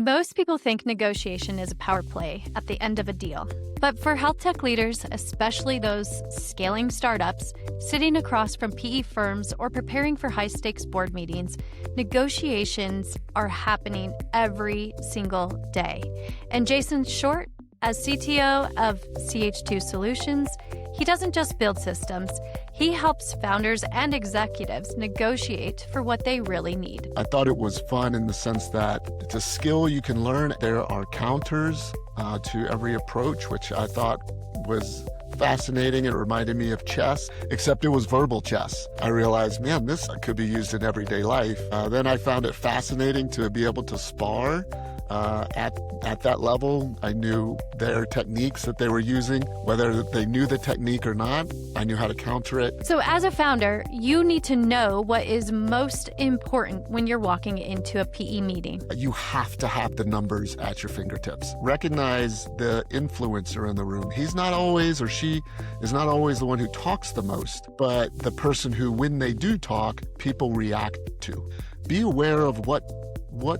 Most people think negotiation is a power play at the end of a deal. But for health tech leaders, especially those scaling startups, sitting across from PE firms or preparing for high-stakes board meetings, negotiations are happening every single day. And Jason Short, as CTO of CH2 Solutions, he doesn't just build systems. He helps founders and executives negotiate for what they really need. I thought it was fun in the sense that it's a skill you can learn. There are counters to every approach, which I thought was fascinating. It reminded me of chess, except it was verbal chess. I realized, man, this could be used in everyday life. Then I found it fascinating to be able to spar at that level. I knew their techniques that they were using, whether they knew the technique or not. I knew how to counter it. So as a founder, you need to know what is most important when you're walking into a PE meeting. You have to have the numbers at your fingertips. Recognize the influencer in the room. He's not always, or she is not always the one who talks the most, but the person who, when they do talk, people react to. Be aware of what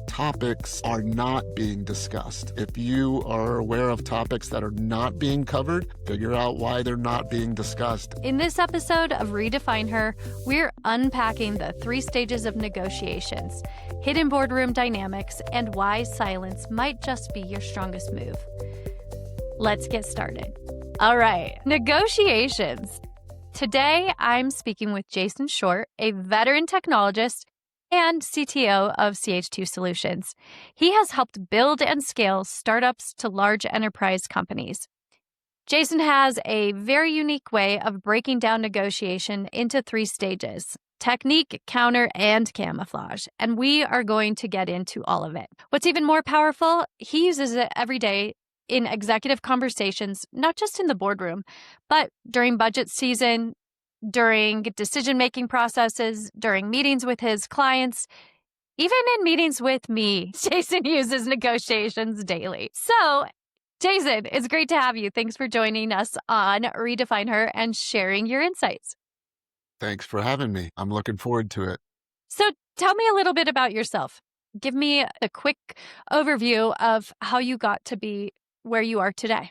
topics are not being discussed. If you are aware of topics that are not being covered, figure out why they're not being discussed. In this episode of RedefineHER, we're unpacking the 3 stages of negotiations, hidden boardroom dynamics, and why silence might just be your strongest move. Let's get started. All right, negotiations. Today, I'm speaking with Jason Short, a veteran technologist and CTO of CH2 Solutions. He has helped build and scale startups to large enterprise companies. Jason has a very unique way of breaking down negotiation into 3 stages: technique, counter, and camouflage. And we are going to get into all of it. What's even more powerful, he uses it every day in executive conversations, not just in the boardroom, but during budget season, during decision-making processes, during meetings with his clients, even in meetings with me. Jason uses negotiations daily. So, Jason, it's great to have you. Thanks for joining us on RedefineHER and sharing your insights. Thanks for having me. I'm looking forward to it. So, tell me a little bit about yourself. Give me a quick overview of how you got to be where you are today.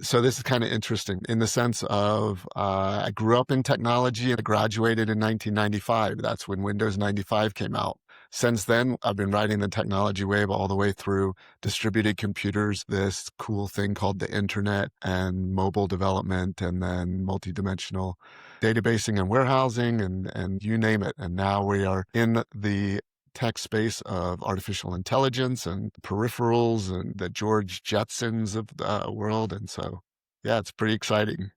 So this is kind of interesting in the sense of I grew up in technology and I graduated in 1995. That's when Windows 95 came out. Since then, I've been riding the technology wave all the way through distributed computers, this cool thing called the internet, and mobile development, and then multidimensional databasing and warehousing, and you name it. And now we are in the tech space of artificial intelligence and peripherals and the George Jetsons of the world. And so, yeah, it's pretty exciting.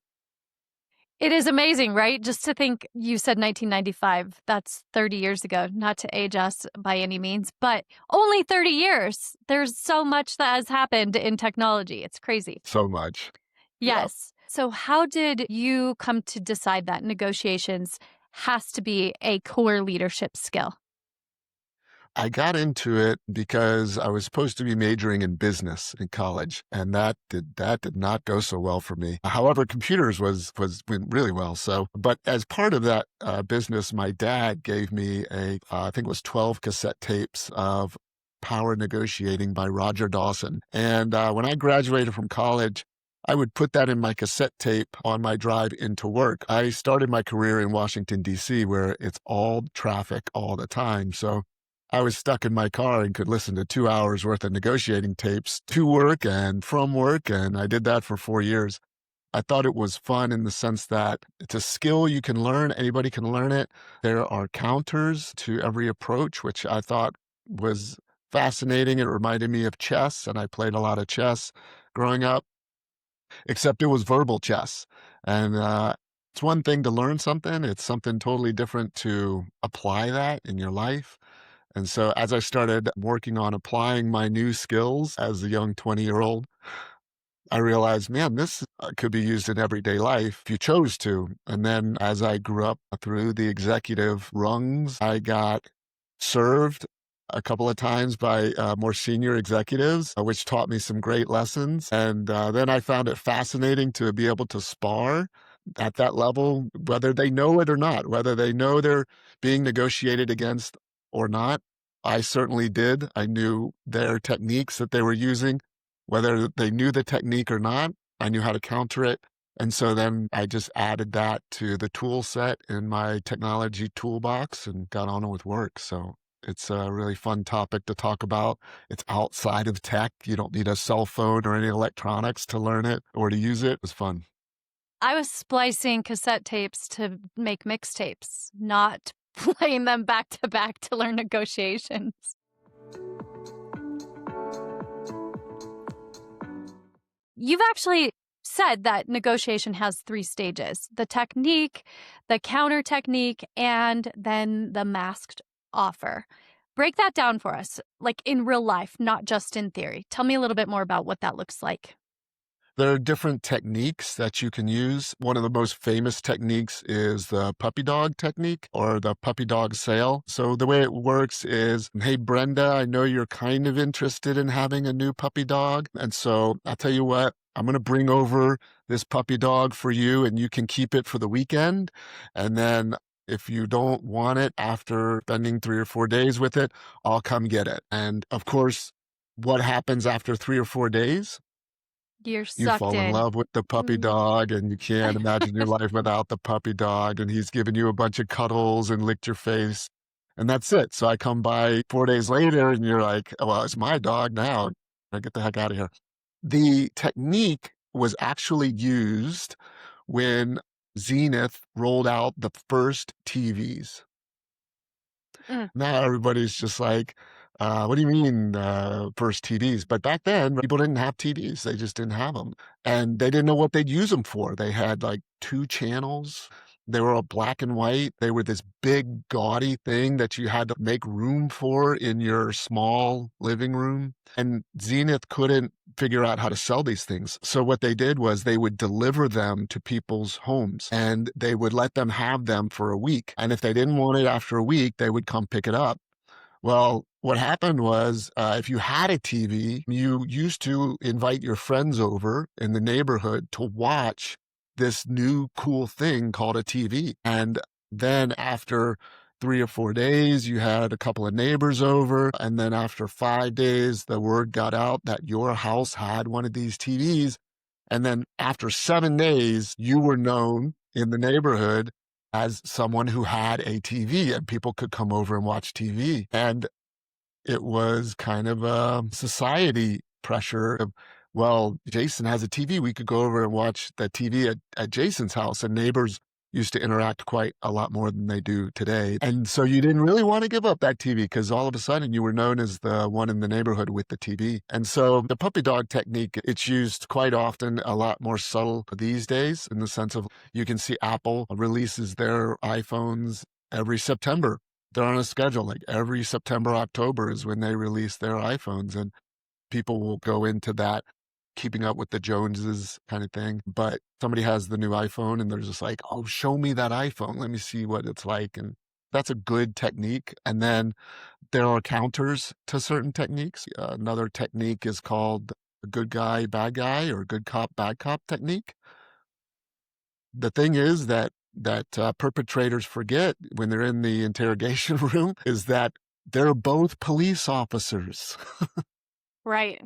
It is amazing, right? Just to think, you said 1995, that's 30 years ago, not to age us by any means, but only 30 years. There's so much that has happened in technology. It's crazy. So much. Yes. Yeah. So how did you come to decide that negotiations has to be a core leadership skill? I got into it because I was supposed to be majoring in business in college, and that did not go so well for me. However, computers went really well. So, but as part of that business, my dad gave me I think it was 12 cassette tapes of Power Negotiating by Roger Dawson. And when I graduated from college, I would put that in my cassette tape on my drive into work. I started my career in Washington, D.C., where it's all traffic all the time. So I was stuck in my car and could listen to 2 hours worth of negotiating tapes to work and from work. And I did that for 4 years. I thought it was fun in the sense that it's a skill you can learn. Anybody can learn it. There are counters to every approach, which I thought was fascinating. It reminded me of chess, and I played a lot of chess growing up, except it was verbal chess. And it's one thing to learn something. It's something totally different to apply that in your life. And so as I started working on applying my new skills as a young 20-year-old, I realized, man, this could be used in everyday life if you chose to. And then as I grew up through the executive rungs, I got served a couple of times by more senior executives, which taught me some great lessons. And then I found it fascinating to be able to spar at that level, whether they know it or not, whether they know they're being negotiated against or not. I certainly did. I knew their techniques that they were using, whether they knew the technique or not. I knew how to counter it. And so then I just added that to the tool set in my technology toolbox and got on with work. So it's a really fun topic to talk about. It's outside of tech. You don't need a cell phone or any electronics to learn it or to use it. It was fun. I was splicing cassette tapes to make mixtapes, not playing them back to back to learn negotiations. You've actually said that negotiation has 3 stages: the technique, the counter technique, and then the masked offer. Break that down for us, like in real life, not just in theory. Tell me a little bit more about what that looks like. There are different techniques that you can use. One of the most famous techniques is the puppy dog technique or the puppy dog sale. So the way it works is, hey, Brenda, I know you're kind of interested in having a new puppy dog. And so I'll tell you what, I'm going to bring over this puppy dog for you and you can keep it for the weekend. And then if you don't want it after spending 3 or 4 days with it, I'll come get it. And of course, what happens after 3 or 4 days? You're You sucked fall in in. love with the puppy Mm. dog and you can't imagine your life without the puppy dog. And he's given you a bunch of cuddles and licked your face. And that's it. So I come by 4 days later and you're like, well, it's my dog now. I get the heck out of here. The technique was actually used when Zenith rolled out the first TVs. Mm. Now everybody's just like, what do you mean first TVs? But back then, people didn't have TVs. They just didn't have them. And they didn't know what they'd use them for. They had like 2 channels. They were all black and white. They were this big, gaudy thing that you had to make room for in your small living room. And Zenith couldn't figure out how to sell these things. So what they did was they would deliver them to people's homes and they would let them have them for a week. And if they didn't want it after a week, they would come pick it up. Well, what happened was if you had a TV, you used to invite your friends over in the neighborhood to watch this new cool thing called a TV. And then after 3 or 4 days, you had a couple of neighbors over. And then after 5 days, the word got out that your house had one of these TVs. And then after 7 days, you were known in the neighborhood as someone who had a TV and people could come over and watch TV. And it was kind of a society pressure of, well, Jason has a TV. We could go over and watch the TV at Jason's house. And neighbors used to interact quite a lot more than they do today. And so you didn't really want to give up that TV because all of a sudden you were known as the one in the neighborhood with the TV. And so the puppy dog technique, it's used quite often, a lot more subtle these days in the sense of you can see Apple releases their iPhones every September. They're on a schedule, like every September, October is when they release their iPhones. And people will go into that keeping up with the Joneses kind of thing. But somebody has the new iPhone and they're just like, oh, show me that iPhone. Let me see what it's like. And that's a good technique. And then there are counters to certain techniques. Another technique is called the good guy, bad guy, or good cop, bad cop technique. The thing is that perpetrators forget when they're in the interrogation room is that they're both police officers. Right.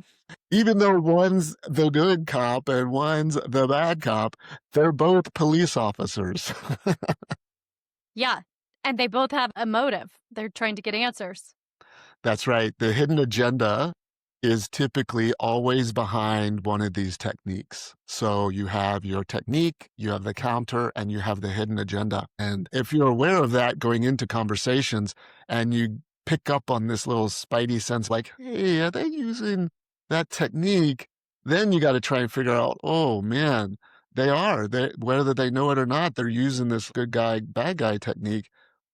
Even though one's the good cop and one's the bad cop, they're both police officers. Yeah. And they both have a motive. They're trying to get answers. That's right. The hidden agenda is typically always behind one of these techniques. So you have your technique, you have the counter, and you have the hidden agenda. And if you're aware of that going into conversations and you pick up on this little spidey sense like, hey, are they using that technique? Then you got to try and figure out, oh man, they are. Whether they know it or not, they're using this good guy, bad guy technique.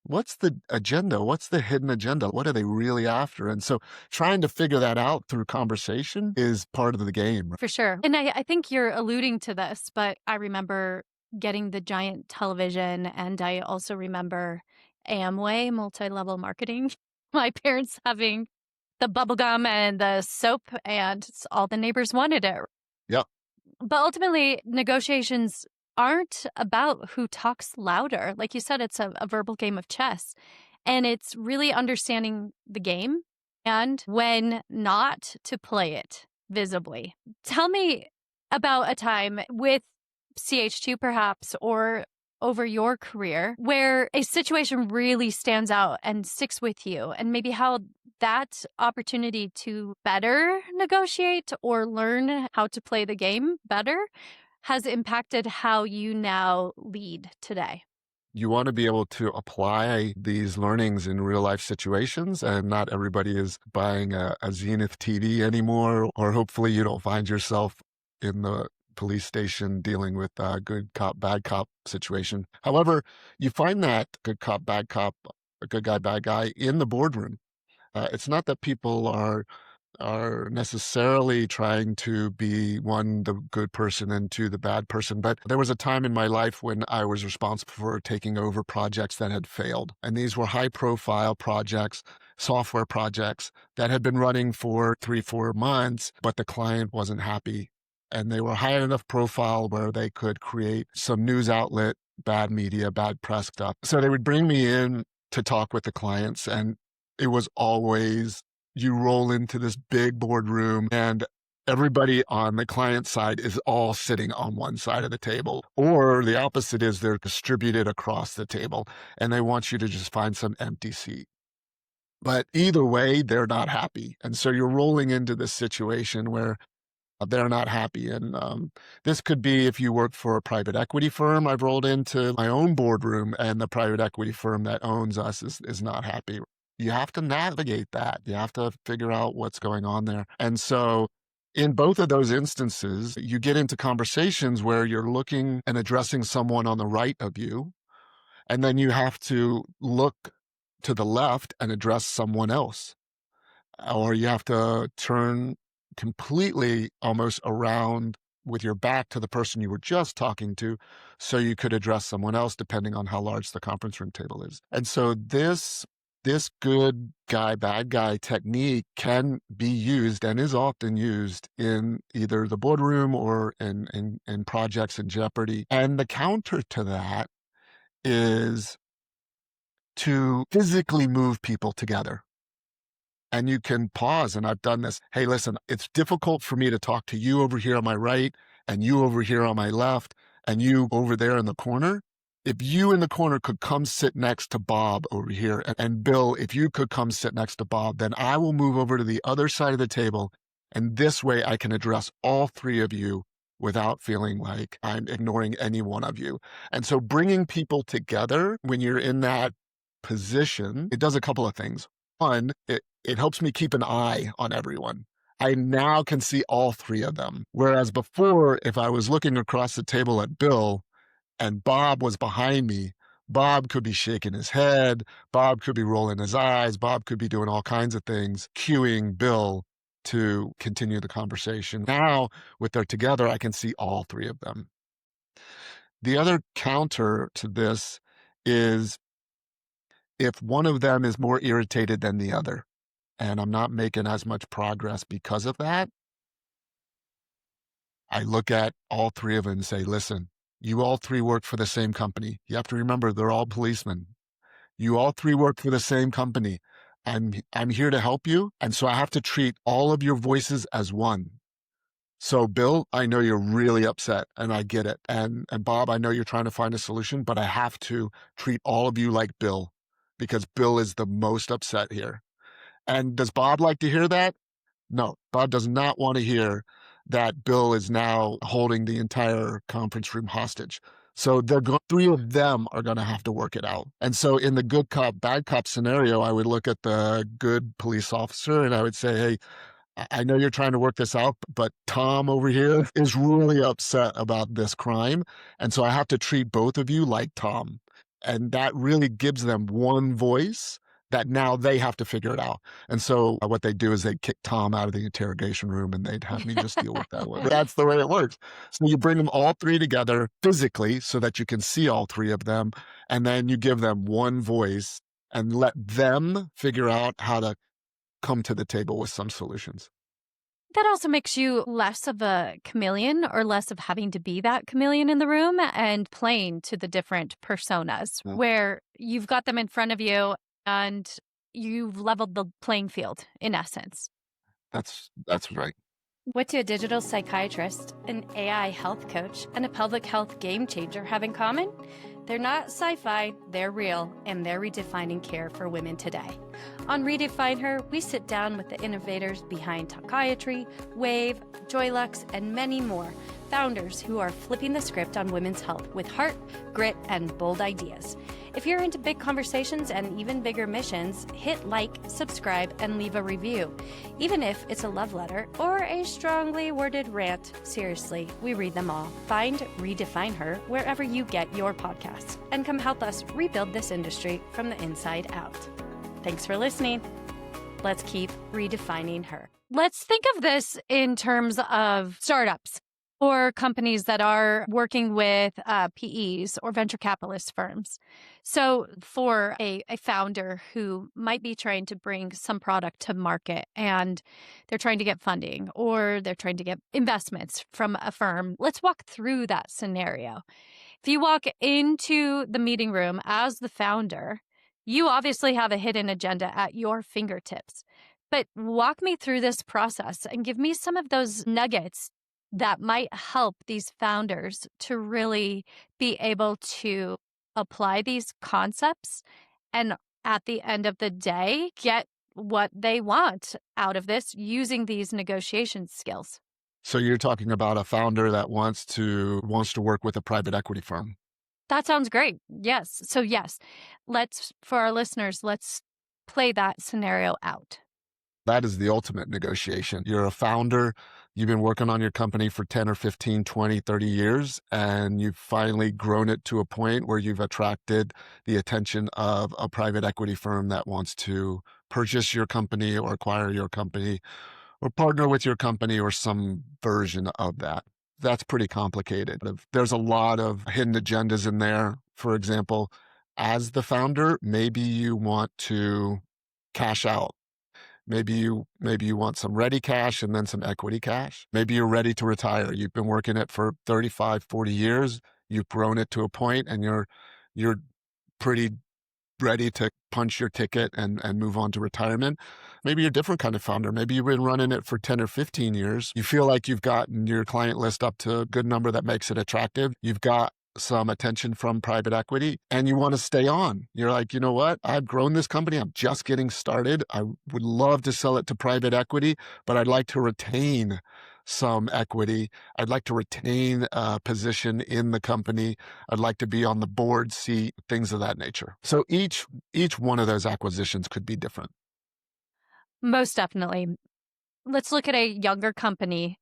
What's the agenda? What's the hidden agenda? What are they really after? And so trying to figure that out through conversation is part of the game. For sure. And I think you're alluding to this, but I remember getting the giant television and I also remember Amway multi-level marketing. My parents having the bubble gum and the soap and all the neighbors wanted it. Yep. But ultimately, negotiations aren't about who talks louder. Like you said, it's a verbal game of chess. And it's really understanding the game and when not to play it visibly. Tell me about a time with CH2 perhaps, or over your career, where a situation really stands out and sticks with you, and maybe how that opportunity to better negotiate or learn how to play the game better has impacted how you now lead today. You want to be able to apply these learnings in real life situations, and not everybody is buying a Zenith TV anymore, or hopefully you don't find yourself in the police station dealing with a good cop, bad cop situation. However, you find that good cop, bad cop, a good guy, bad guy in the boardroom. It's not that people are necessarily trying to be, one, the good person, and two, the bad person. But there was a time in my life when I was responsible for taking over projects that had failed. And these were high profile projects, software projects that had been running for 3-4 months, but the client wasn't happy. And they were high enough profile where they could create some news outlet, bad media, bad press stuff. So they would bring me in to talk with the clients, and it was always, you roll into this big boardroom and everybody on the client side is all sitting on one side of the table. Or the opposite is they're distributed across the table and they want you to just find some empty seat. But either way, they're not happy. And so you're rolling into this situation where they're not happy. And this could be if you work for a private equity firm. I've rolled into my own boardroom and the private equity firm that owns us is not happy. You have to navigate that. You have to figure out what's going on there. And so in both of those instances, you get into conversations where you're looking and addressing someone on the right of you, and then you have to look to the left and address someone else. Or you have to turn completely almost around with your back to the person you were just talking to so you could address someone else, depending on how large the conference room table is. And so this good guy, bad guy technique can be used and is often used in either the boardroom or in projects in jeopardy. And the counter to that is to physically move people together. And you can pause, and I've done this. Hey, listen, it's difficult for me to talk to you over here on my right, and you over here on my left, and you over there in the corner. If you in the corner could come sit next to Bob over here, and Bill, if you could come sit next to Bob, then I will move over to the other side of the table. And this way I can address all three of you without feeling like I'm ignoring any one of you. And so bringing people together when you're in that position, it does a couple of things. One, it helps me keep an eye on everyone. I now can see all three of them. Whereas before, if I was looking across the table at Bill and Bob was behind me, Bob could be shaking his head, Bob could be rolling his eyes, Bob could be doing all kinds of things, cueing Bill to continue the conversation. Now, with their together, I can see all three of them. The other counter to this is if one of them is more irritated than the other, and I'm not making as much progress because of that, I look at all three of them and say, listen, you all three work for the same company. You have to remember, they're all policemen. You all three work for the same company. I'm here to help you. And so I have to treat all of your voices as one. So Bill, I know you're really upset and I get it. And Bob, I know you're trying to find a solution, but I have to treat all of you like Bill because Bill is the most upset here. And does Bob like to hear that? No, Bob does not want to hear that Bill is now holding the entire conference room hostage. So three of them are going to have to work it out. And so in the good cop, bad cop scenario, I would look at the good police officer and I would say, hey, I know you're trying to work this out, but Tom over here is really upset about this crime. And so I have to treat both of you like Tom. And that really gives them one voice that now they have to figure it out. And so what they do is they kick Tom out of the interrogation room and they'd have me just deal with that one. That's the way it works. So you bring them all three together physically so that you can see all three of them. And then you give them one voice and let them figure out how to come to the table with some solutions. That also makes you less of a chameleon or less of having to be that chameleon in the room and playing to the different personas where you've got them in front of you and you've leveled the playing field in essence. That's right. What do a digital psychiatrist, an AI health coach, and a public health game changer have in common? They're not sci-fi, they're real, and they're redefining care for women today. On Redefine Her, we sit down with the innovators behind Talkiatry, Wave, Joylux, and many more, founders who are flipping the script on women's health with heart, grit, and bold ideas. If you're into big conversations and even bigger missions, hit like, subscribe, and leave a review. Even if it's a love letter or a strongly worded rant, seriously, we read them all. Find Redefine Her wherever you get your podcasts and come help us rebuild this industry from the inside out. Thanks for listening. Let's keep redefining her. Let's think of this in terms of startups or companies that are working with PEs or venture capitalist firms. So for a founder who might be trying to bring some product to market and they're trying to get funding or they're trying to get investments from a firm, let's walk through that scenario. If you walk into the meeting room as the founder, you obviously have a hidden agenda at your fingertips. But walk me through this process and give me some of those nuggets that might help these founders to really be able to apply these concepts and at the end of the day, get what they want out of this using these negotiation skills. So you're talking about a founder that wants to work with a private equity firm. That sounds great. Yes. So yes, for our listeners, let's play that scenario out. That is the ultimate negotiation. You're a founder. You've been working on your company for 10 or 15, 20, 30 years, and you've finally grown it to a point where you've attracted the attention of a private equity firm that wants to purchase your company or acquire your company or partner with your company or some version of that. That's pretty complicated. There's a lot of hidden agendas in there. For example, as the founder, maybe you want to cash out. Maybe you want some ready cash and then some equity cash. Maybe you're ready to retire. You've been working it for 35, 40 years. You've grown it to a point and you're pretty ready to punch your ticket and move on to retirement. Maybe you're a different kind of founder. Maybe you've been running it for 10 or 15 years. You feel like you've gotten your client list up to a good number that makes it attractive. You've got some attention from private equity and you want to stay on. You're like, you know what? I've grown this company. I'm just getting started. I would love to sell it to private equity, but I'd like to retain some equity. I'd like to retain a position in the company. I'd like to be on the board seat, things of that nature. So each one of those acquisitions could be different. Most definitely. Let's look at a younger company,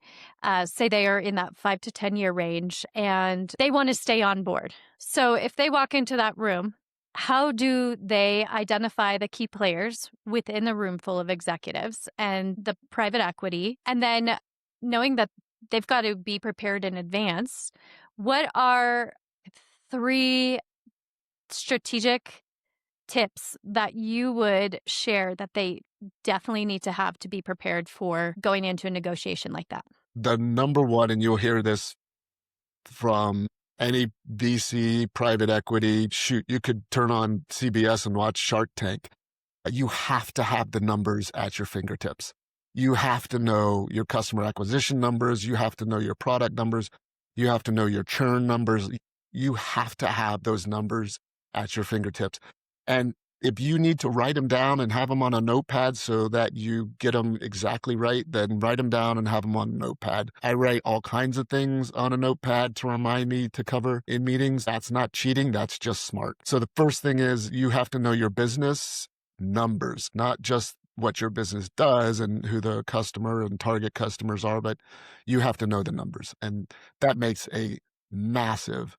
say they are in that 5 to 10 year range and they want to stay on board. So if they walk into that room, how do they identify the key players within the room full of executives and the private equity? And then knowing that they've got to be prepared in advance, what are 3 strategic tips that you would share that they definitely need to have to be prepared for going into a negotiation like that? The number one, and you'll hear this from any VC, private equity, shoot, you could turn on CBS and watch Shark Tank. You have to have the numbers at your fingertips. You have to know your customer acquisition numbers. You have to know your product numbers. You have to know your churn numbers. You have to have those numbers at your fingertips. And if you need to write them down and have them on a notepad so that you get them exactly right, then write them down and have them on a notepad. I write all kinds of things on a notepad to remind me to cover in meetings. That's not cheating. That's just smart. So the first thing is you have to know your business numbers, not just what your business does and who the customer and target customers are, but you have to know the numbers. And that makes a massive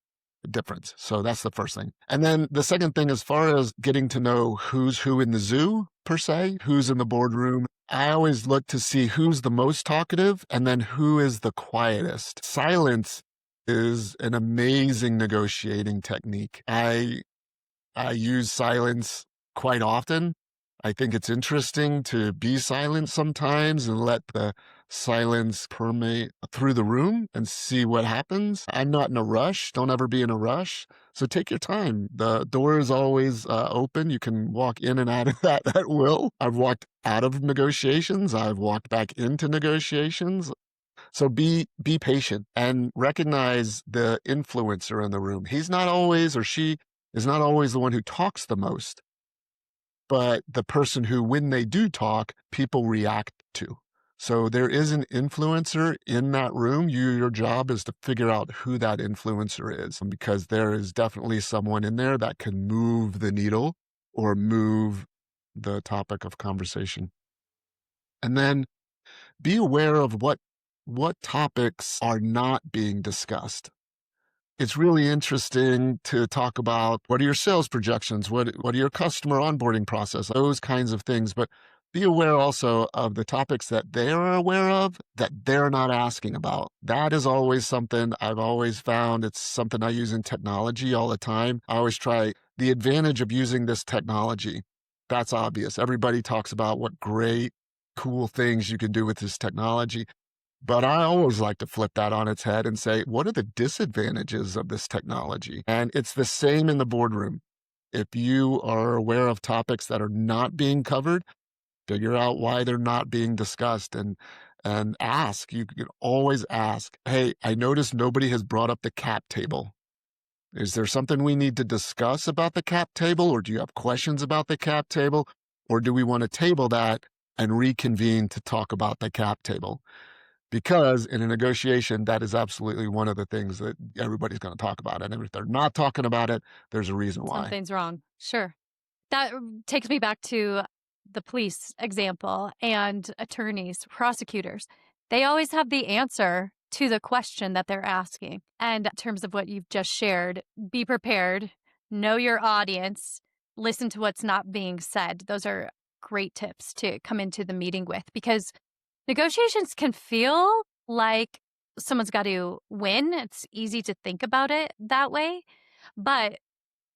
difference. So that's the first thing. And then the second thing, as far as getting to know who's who in the zoo, per se, who's in the boardroom, I always look to see who's the most talkative and then who is the quietest. Silence is an amazing negotiating technique. I use silence quite often. I think it's interesting to be silent sometimes and let the silence permeate through the room and see what happens. I'm not in a rush. Don't ever be in a rush. So take your time. The door is always open. You can walk in and out of that at will. I've walked out of negotiations. I've walked back into negotiations. So be patient and recognize the influencer in the room. He's not always, or she is not always the one who talks the most, but the person who, when they do talk, people react to. So there is an influencer in that room. Your job is to figure out who that influencer is, because there is definitely someone in there that can move the needle or move the topic of conversation. And then be aware of what topics are not being discussed. It's really interesting to talk about what are your sales projections, what are your customer onboarding process, those kinds of things. But be aware also of the topics that they're aware of that they're not asking about. That is always something I've always found. It's something I use in technology all the time. I always try the advantage of using this technology. That's obvious. Everybody talks about what great, cool things you can do with this technology. But I always like to flip that on its head and say, what are the disadvantages of this technology? And it's the same in the boardroom. If you are aware of topics that are not being covered, figure out why they're not being discussed and ask. You can always ask, hey, I noticed nobody has brought up the cap table. Is there something we need to discuss about the cap table? Or do you have questions about the cap table? Or do we want to table that and reconvene to talk about the cap table? Because in a negotiation, that is absolutely one of the things that everybody's going to talk about. And if they're not talking about it, there's a reason why. Something's wrong. Sure. That takes me back to the police example and attorneys, prosecutors. They always have the answer to the question that they're asking. And in terms of what you've just shared, be prepared, know your audience, listen to what's not being said. Those are great tips to come into the meeting with, because negotiations can feel like someone's got to win. It's easy to think about it that way, but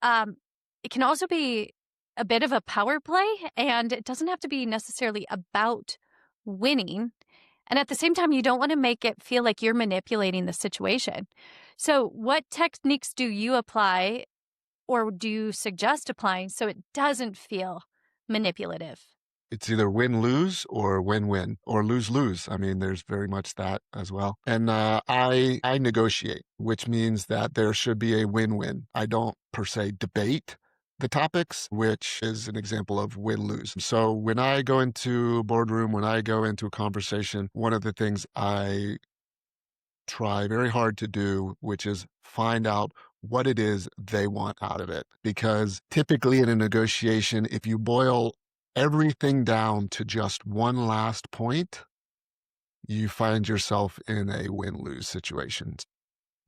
it can also be a bit of a power play, and it doesn't have to be necessarily about winning. And at the same time, you don't want to make it feel like you're manipulating the situation. So what techniques do you apply or do you suggest applying so it doesn't feel manipulative? It's either win-lose or win-win or lose-lose. I mean, there's very much that as well. And I negotiate, which means that there should be a win-win. I don't per se debate the topics, which is an example of win-lose. So when I go into a boardroom, when I go into a conversation, one of the things I try very hard to do, which is find out what it is they want out of it. Because typically in a negotiation, if you boil everything down to just one last point, you find yourself in a win-lose situation.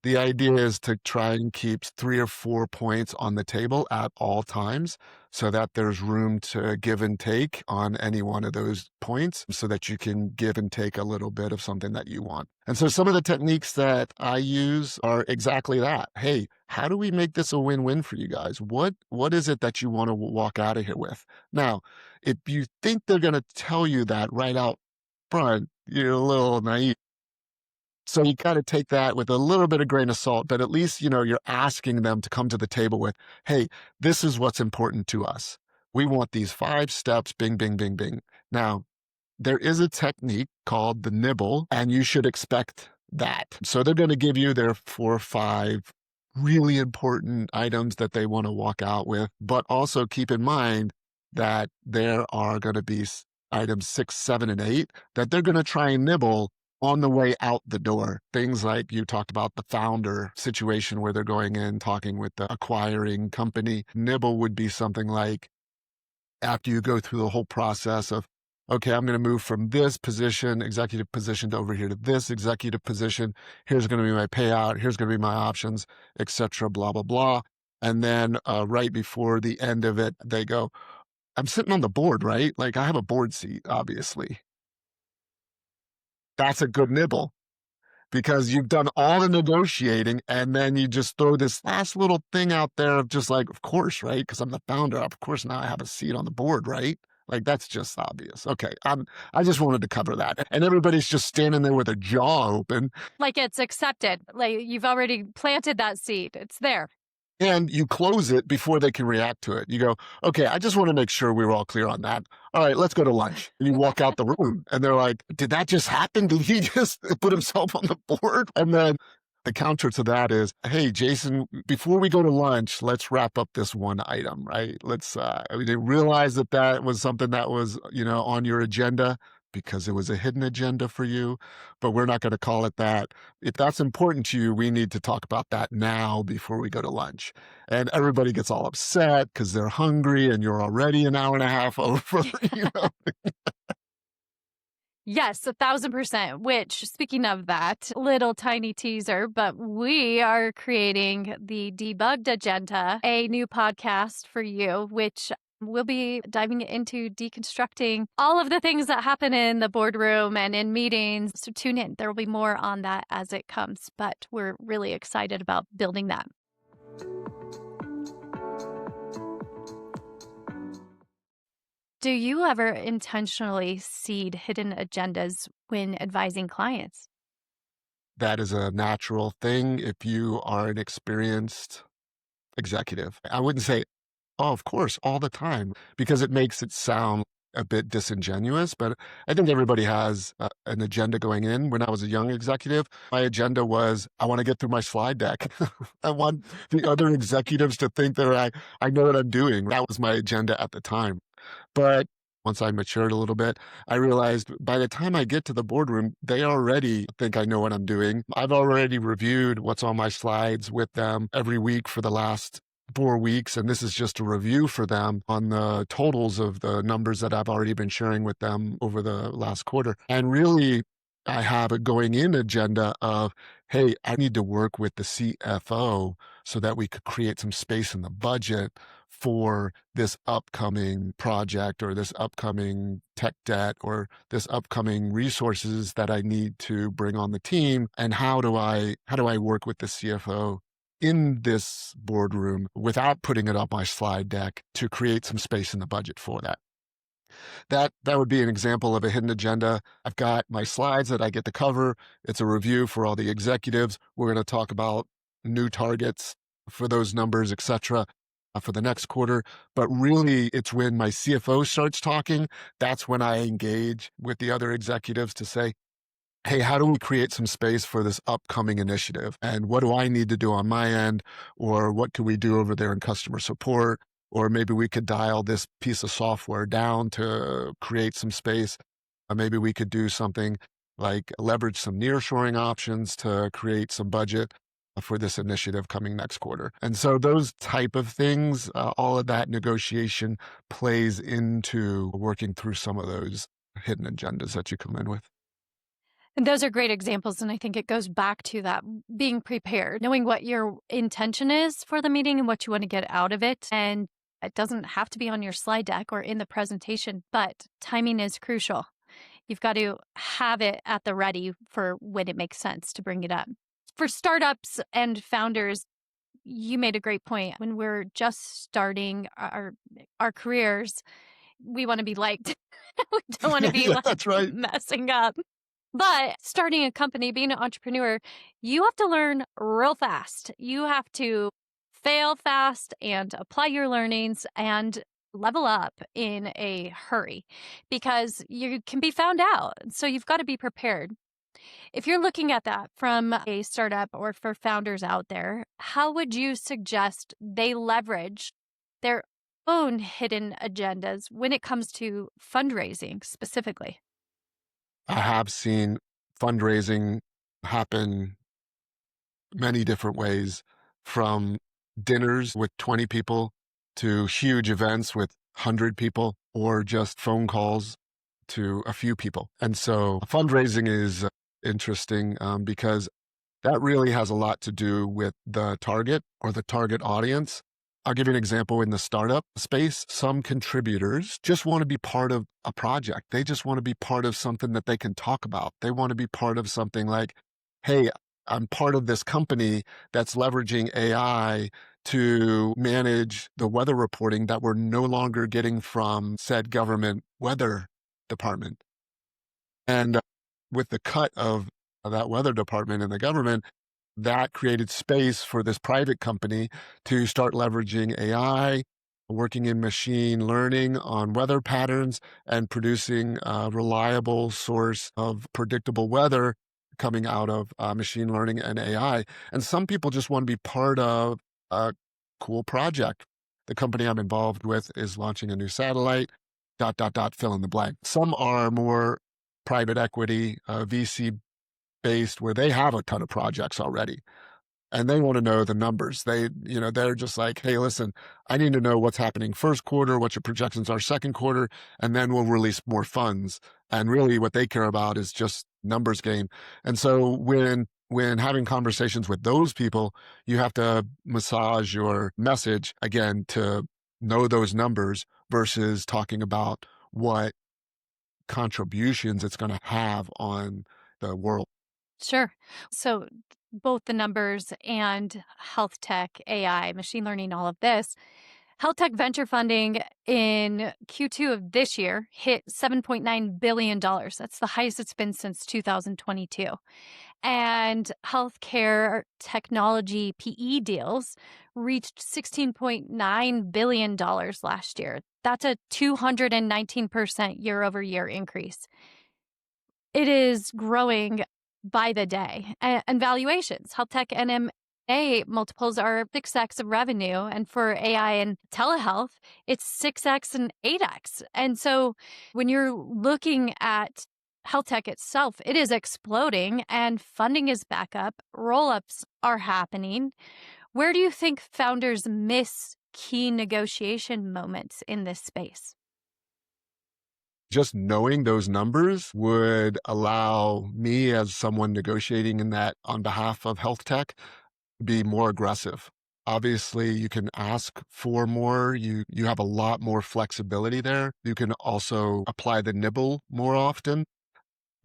The idea is to try and keep 3 or 4 points on the table at all times so that there's room to give and take on any one of those points so that you can give and take a little bit of something that you want. And so some of the techniques that I use are exactly that. Hey, how do we make this a win-win for you guys? What is it that you want to walk out of here with? Now, if you think they're going to tell you that right out front, you're a little naive. So you got to take that with a little bit of grain of salt, but at least, you're asking them to come to the table with, hey, this is what's important to us. We want these 5 steps, bing, bing, bing, bing. Now, there is a technique called the nibble, and you should expect that. So they're going to give you their 4 or 5 really important items that they want to walk out with, but also keep in mind that there are going to be items 6, 7, and 8 that they're going to try and nibble on the way out the door. Things like you talked about the founder situation where they're going in, talking with the acquiring company. Nibble would be something like, after you go through the whole process of, okay, I'm going to move from this position, executive position, to over here to this executive position. Here's going to be my payout. Here's going to be my options, etc., blah, blah, blah. And then right before the end of it, they go, I'm sitting on the board, right? Like I have a board seat, obviously. That's a good nibble because you've done all the negotiating and then you just throw this last little thing out there of just like, of course, right? Because I'm the founder. Of course, now I have a seat on the board, right? Like, that's just obvious. Okay, I just wanted to cover that. And everybody's just standing there with a jaw open. Like it's accepted. Like you've already planted that seed. It's there. And you close it before they can react to it. You go, okay, I just want to make sure we were all clear on that. All right, let's go to lunch. And you walk out the room and they're like, did that just happen? Did he just put himself on the board? And then the counter to that is, hey, Jason, before we go to lunch, let's wrap up this one item, right? We didn't realize that that was something that was, on your agenda because it was a hidden agenda for you, but we're not going to call it that. If that's important to you, we need to talk about that now before we go to lunch. And everybody gets all upset because they're hungry and you're already an hour and a half over, Yes, 1,000%. Which, speaking of that, little tiny teaser, but we are creating the Debugged Agenda, a new podcast for you, which we'll be diving into deconstructing all of the things that happen in the boardroom and in meetings. So tune in. There will be more on that as it comes, but we're really excited about building that. Do you ever intentionally seed hidden agendas when advising clients? That is a natural thing if you are an experienced executive. I wouldn't say, oh, of course, all the time, because it makes it sound a bit disingenuous, but I think everybody has an agenda going in. When I was a young executive, my agenda was, I want to get through my slide deck. I want the other executives to think that I know what I'm doing. That was my agenda at the time. But once I matured a little bit, I realized by the time I get to the boardroom, they already think I know what I'm doing. I've already reviewed what's on my slides with them every week for the last 4 weeks. And this is just a review for them on the totals of the numbers that I've already been sharing with them over the last quarter. And really, I have a going in agenda of, hey, I need to work with the CFO so that we could create some space in the budget for this upcoming project or this upcoming tech debt or this upcoming resources that I need to bring on the team. And how do I work with the CFO in this boardroom without putting it on my slide deck to create some space in the budget for that? That would be an example of a hidden agenda. I've got my slides that I get to cover. It's a review for all the executives. We're going to talk about new targets for those numbers, et cetera, for the next quarter. But really, it's when my CFO starts talking, that's when I engage with the other executives to say, hey, how do we create some space for this upcoming initiative? And what do I need to do on my end? Or what can we do over there in customer support? Or maybe we could dial this piece of software down to create some space. Or maybe we could do something like leverage some nearshoring options to create some budget for this initiative coming next quarter. And so those type of things, all of that negotiation plays into working through some of those hidden agendas that you come in with. And those are great examples. And I think it goes back to that being prepared, knowing what your intention is for the meeting and what you want to get out of it. And it doesn't have to be on your slide deck or in the presentation, but timing is crucial. You've got to have it at the ready for when it makes sense to bring it up. For startups and founders, you made a great point. When we're just starting our careers, we want to be liked. We don't want to be That's right. messing up. But starting a company, being an entrepreneur, you have to learn real fast. You have to fail fast and apply your learnings and level up in a hurry because you can be found out. So you've got to be prepared. If you're looking at that from a startup or for founders out there, how would you suggest they leverage their own hidden agendas when it comes to fundraising specifically? I have seen fundraising happen many different ways, from dinners with 20 people to huge events with 100 people, or just phone calls to a few people. And so fundraising is interesting because that really has a lot to do with the target or the target audience. I'll give you an example in the startup space. Some contributors just want to be part of a project. They just want to be part of something that they can talk about. They want to be part of something like, hey, I'm part of this company that's leveraging AI to manage the weather reporting that we're no longer getting from said government weather department. And with the cut of that weather department in the government, that created space for this private company to start leveraging AI, working in machine learning on weather patterns, and producing a reliable source of predictable weather coming out of machine learning and AI. And some people just want to be part of a cool project. The company I'm involved with is launching a new satellite, fill in the blank. Some are more private equity, VC based, where they have a ton of projects already and they want to know the numbers. They're just like, hey, listen, I need to know what's happening first quarter, what your projections are second quarter, and then we'll release more funds. And really what they care about is just numbers game. And so when having conversations with those people, you have to massage your message again to know those numbers versus talking about what contributions it's going to have on the world. Sure. So both the numbers and health tech, AI, machine learning, all of this. Health tech venture funding in Q2 of this year hit $7.9 billion. That's the highest it's been since 2022. And healthcare technology PE deals reached $16.9 billion last year. That's a 219% year over year increase. It is growing by the day. And valuations, health tech and M&A multiples are 6x of revenue. And for AI and telehealth, it's 6x and 8x. And so when you're looking at health tech itself, it is exploding and funding is back up. Roll-ups are happening. Where do you think founders miss key negotiation moments in this space? Just knowing those numbers would allow me as someone negotiating in that on behalf of health tech be more aggressive. Obviously, you can ask for more. You have a lot more flexibility there. You can also apply the nibble more often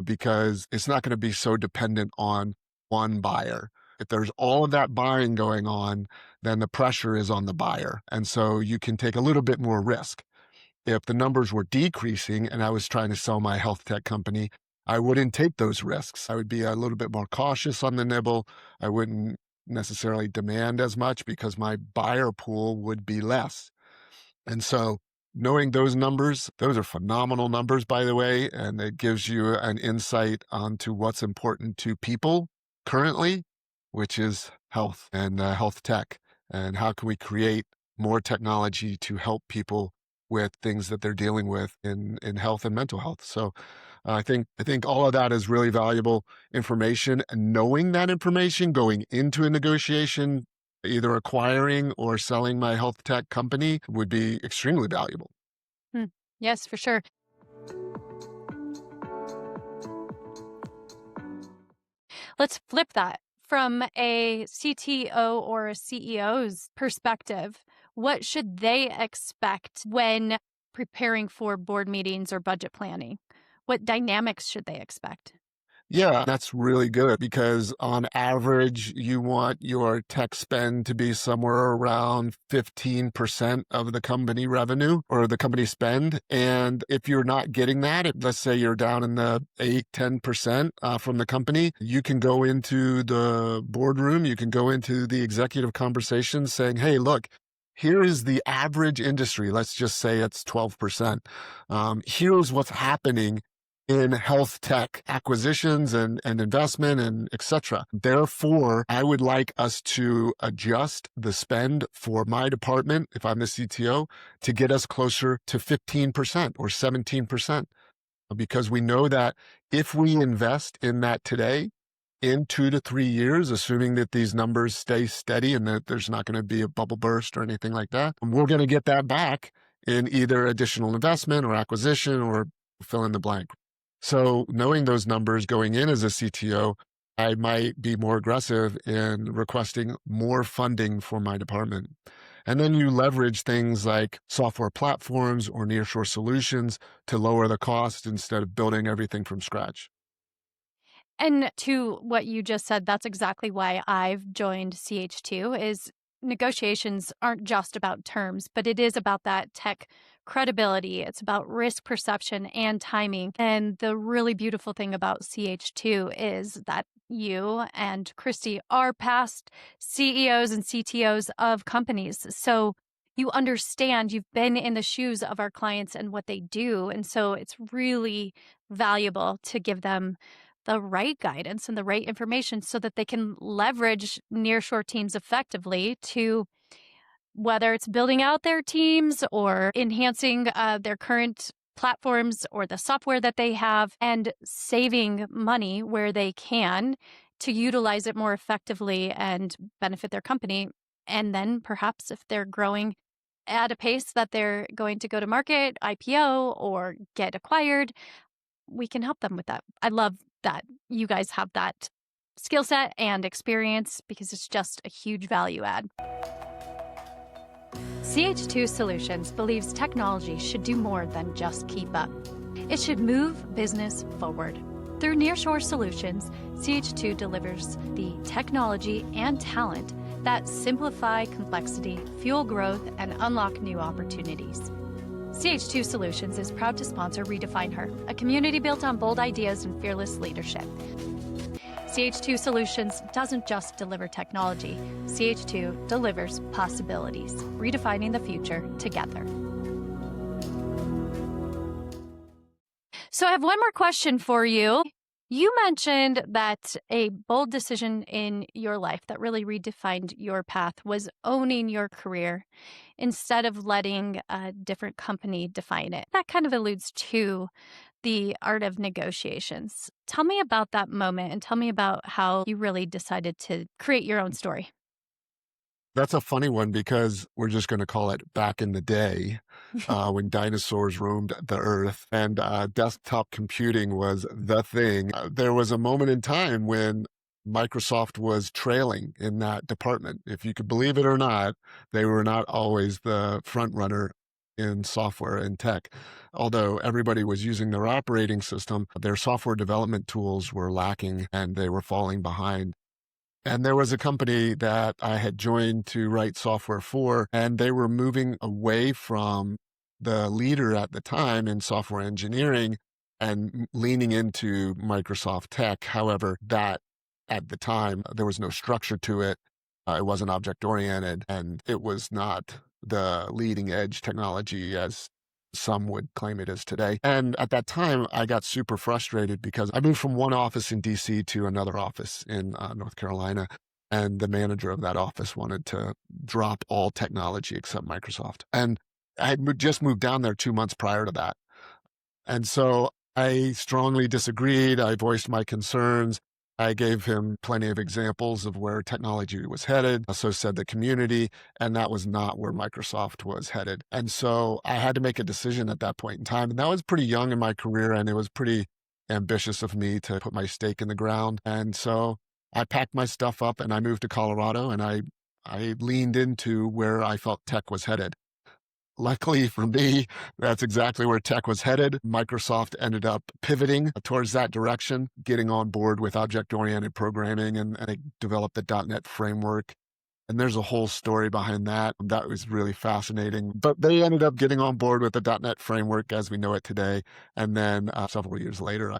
because it's not going to be so dependent on one buyer. If there's all of that buying going on, then the pressure is on the buyer. And so you can take a little bit more risk. If the numbers were decreasing and I was trying to sell my health tech company, I wouldn't take those risks. I would be a little bit more cautious on the nibble. I wouldn't necessarily demand as much because my buyer pool would be less. And so knowing those numbers, those are phenomenal numbers, by the way, and it gives you an insight onto what's important to people currently, which is health and health tech. And how can we create more technology to help people with things that they're dealing with in health and mental health. So I think all of that is really valuable information, and knowing that information going into a negotiation, either acquiring or selling my health tech company, would be extremely valuable. Yes, for sure. Let's flip that. From a CTO or a CEO's perspective, what should they expect when preparing for board meetings or budget planning? What dynamics should they expect? Yeah, that's really good because on average, you want your tech spend to be somewhere around 15% of the company revenue or the company spend. And if you're not getting that, let's say you're down in the 8-10% from the company, you can go into the boardroom, you can go into the executive conversations saying, hey, look, here is the average industry. Let's just say it's 12%. Here's what's happening in health tech acquisitions and investment and et cetera. Therefore, I would like us to adjust the spend for my department, if I'm the CTO, to get us closer to 15% or 17%. Because we know that if we invest in that today, in 2 to 3 years, assuming that these numbers stay steady and that there's not going to be a bubble burst or anything like that, we're going to get that back in either additional investment or acquisition or fill in the blank. So knowing those numbers going in as a CTO, I might be more aggressive in requesting more funding for my department. And then you leverage things like software platforms or nearshore solutions to lower the cost instead of building everything from scratch. And to what you just said, that's exactly why I've joined CH2 is negotiations aren't just about terms, but it is about that tech credibility. It's about risk perception and timing. And the really beautiful thing about CH2 is that you and Christy are past CEOs and CTOs of companies. So you understand, you've been in the shoes of our clients and what they do. And so it's really valuable to give them the right guidance and the right information so that they can leverage nearshore teams effectively to whether it's building out their teams or enhancing their current platforms or the software that they have and saving money where they can to utilize it more effectively and benefit their company. And then perhaps if they're growing at a pace that they're going to go to market, IPO, or get acquired, we can help them with that. I love that you guys have that skill set and experience because it's just a huge value add. CH2 Solutions believes technology should do more than just keep up. It should move business forward. Through nearshore solutions, CH2 delivers the technology and talent that simplify complexity, fuel growth, and unlock new opportunities. CH2 Solutions is proud to sponsor RedefineHER, a community built on bold ideas and fearless leadership. CH2 Solutions doesn't just deliver technology, CH2 delivers possibilities, redefining the future together. So I have one more question for you. You mentioned that a bold decision in your life that really redefined your path was owning your career instead of letting a different company define it. That kind of alludes to the art of negotiations. Tell me about that moment and tell me about how you really decided to create your own story. That's a funny one because we're just going to call it back in the day when dinosaurs roamed the earth and desktop computing was the thing. There was a moment in time when Microsoft was trailing in that department. If you could believe it or not, they were not always the front runner in software and tech. Although everybody was using their operating system, their software development tools were lacking and they were falling behind. And there was a company that I had joined to write software for, and they were moving away from the leader at the time in software engineering and leaning into Microsoft tech. However, that at the time, there was no structure to it. It wasn't object oriented, and it was not the leading edge technology as some would claim it is today. And at that time, I got super frustrated because I moved from one office in DC to another office in North Carolina. And the manager of that office wanted to drop all technology except Microsoft. And I had just moved down there 2 months prior to that. And so I strongly disagreed. I voiced my concerns. I gave him plenty of examples of where technology was headed. So said the community, and that was not where Microsoft was headed. And so I had to make a decision at that point in time. And that was pretty young in my career, and it was pretty ambitious of me to put my stake in the ground. And so I packed my stuff up and I moved to Colorado, and I leaned into where I felt tech was headed. Luckily for me, that's exactly where tech was headed. Microsoft ended up pivoting towards that direction, getting on board with object-oriented programming, and they developed the .NET framework. And there's a whole story behind that. That was really fascinating. But they ended up getting on board with the .NET framework as we know it today. And then several years later,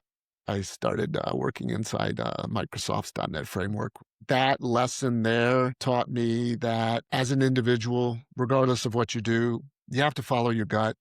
I started working inside Microsoft's .NET framework. That lesson there taught me that as an individual, regardless of what you do, you have to follow your gut,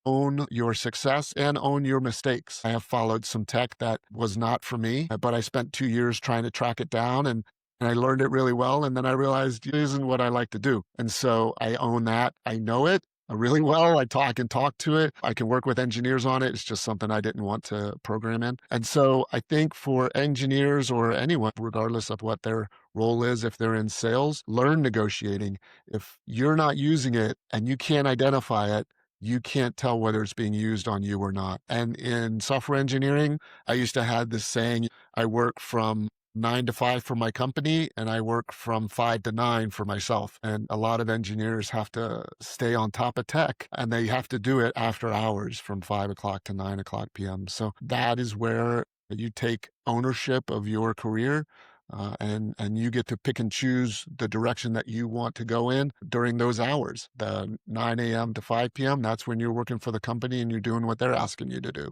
own your success, and own your mistakes. I have followed some tech that was not for me, but I spent 2 years trying to track it down, and I learned it really well. And then I realized it isn't what I like to do. And so I own that. I know it really well. I can talk to it. I can work with engineers on it. It's just something I didn't want to program in. And so I think for engineers or anyone, regardless of what their role is, if they're in sales, learn negotiating. If you're not using it and you can't identify it, you can't tell whether it's being used on you or not. And in software engineering, I used to have this saying, I work from 9 to 5 for my company, and I work from 5 to 9 for myself. And a lot of engineers have to stay on top of tech, and they have to do it after hours from 5 o'clock to 9 o'clock p.m. So that is where You take ownership of your career, and you get to pick and choose the direction that you want to go in during those hours. The 9 a.m. to 5 p.m., that's when you're working for the company and you're doing what they're asking you to do.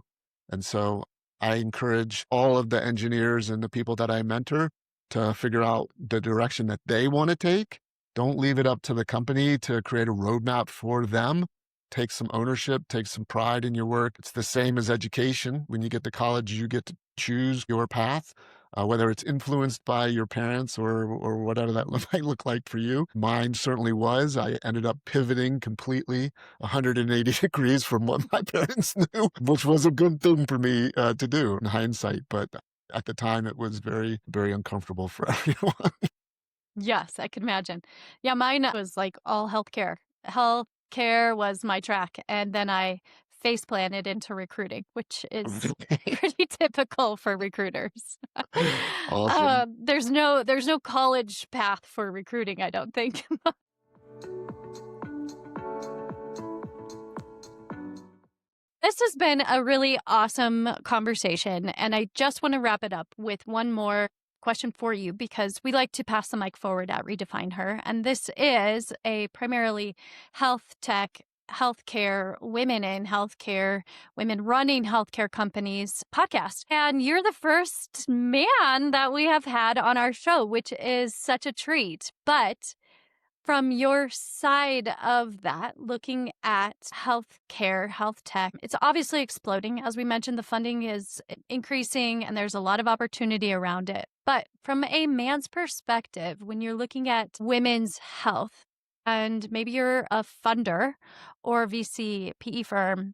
And so I encourage all of the engineers and the people that I mentor to figure out the direction that they want to take. Don't leave it up to the company to create a roadmap for them. Take some ownership, take some pride in your work. It's the same as education. When you get to college, you get to choose your path, whether it's influenced by your parents or whatever that might look like for you. Mine certainly was. I ended up pivoting completely 180 degrees from what my parents knew, which was a good thing for me to do in hindsight. But at the time, it was very, very uncomfortable for everyone. Yes, I can imagine. Yeah, mine was like all healthcare. Healthcare was my track. And then I face planted into recruiting, which is pretty typical for recruiters. Awesome. There's no college path for recruiting, I don't think. This has been a really awesome conversation, and I just want to wrap it up with one more question for you, because we like to pass the mic forward at RedefineHER, and this is a primarily health tech, healthcare, women in healthcare, women running healthcare companies podcast. And you're the first man that we have had on our show, which is such a treat. But from your side of that, looking at healthcare, health tech, it's obviously exploding. As we mentioned, the funding is increasing and there's a lot of opportunity around it. But from a man's perspective, when you're looking at women's health, and maybe you're a funder or VC PE firm,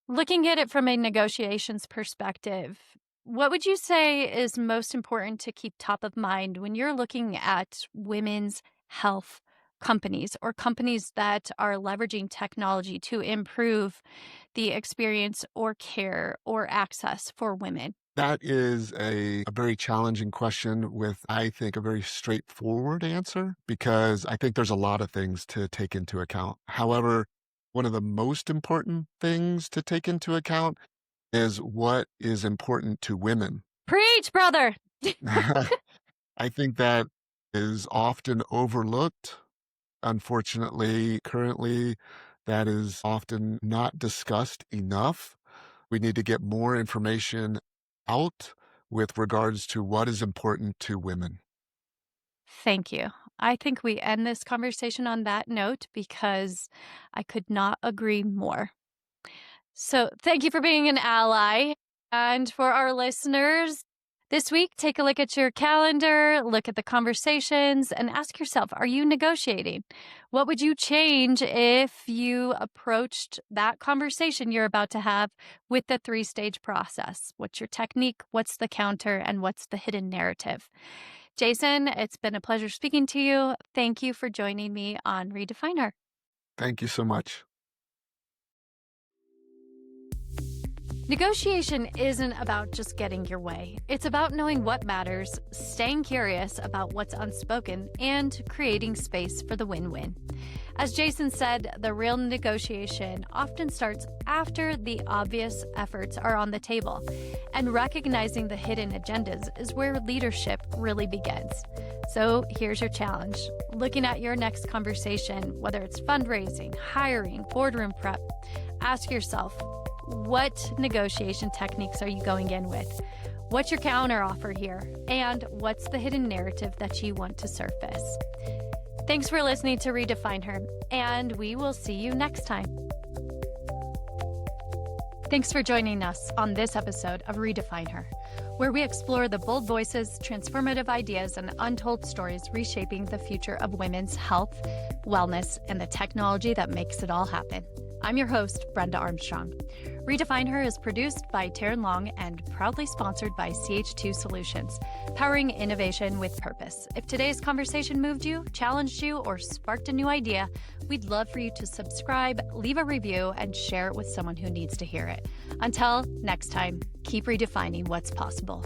looking at it from a negotiations perspective, what would you say is most important to keep top of mind when you're looking at women's health companies or companies that are leveraging technology to improve the experience or care or access for women? That is a very challenging question with, I think, a very straightforward answer, because I think there's a lot of things to take into account. However, one of the most important things to take into account is what is important to women. Preach, brother! I think that is often overlooked. Unfortunately, currently, that is often not discussed enough. We need to get more information out with regards to what is important to women. Thank you. I think we end this conversation on that note because I could not agree more. So thank you for being an ally. And for our listeners, this week, take a look at your calendar, look at the conversations, and ask yourself, are you negotiating? What would you change if you approached that conversation you're about to have with the 3-stage process? What's your technique? What's the counter? And what's the hidden narrative? Jason, it's been a pleasure speaking to you. Thank you for joining me on RedefineHER. Thank you so much. Negotiation isn't about just getting your way. It's about knowing what matters, staying curious about what's unspoken, and creating space for the win-win. As Jason said, the real negotiation often starts after the obvious efforts are on the table, and recognizing the hidden agendas is where leadership really begins. So here's your challenge. Looking at your next conversation, whether it's fundraising, hiring, boardroom prep, ask yourself, what negotiation techniques are you going in with? What's your counter offer here? And what's the hidden narrative that you want to surface? Thanks for listening to RedefineHER, and we will see you next time. Thanks for joining us on this episode of RedefineHER, where we explore the bold voices, transformative ideas, and untold stories reshaping the future of women's health, wellness, and the technology that makes it all happen. I'm your host, Brenda Armstrong. RedefineHER is produced by Taryn Long and proudly sponsored by CH2 Solutions, powering innovation with purpose. If today's conversation moved you, challenged you, or sparked a new idea, we'd love for you to subscribe, leave a review, and share it with someone who needs to hear it. Until next time, keep redefining what's possible.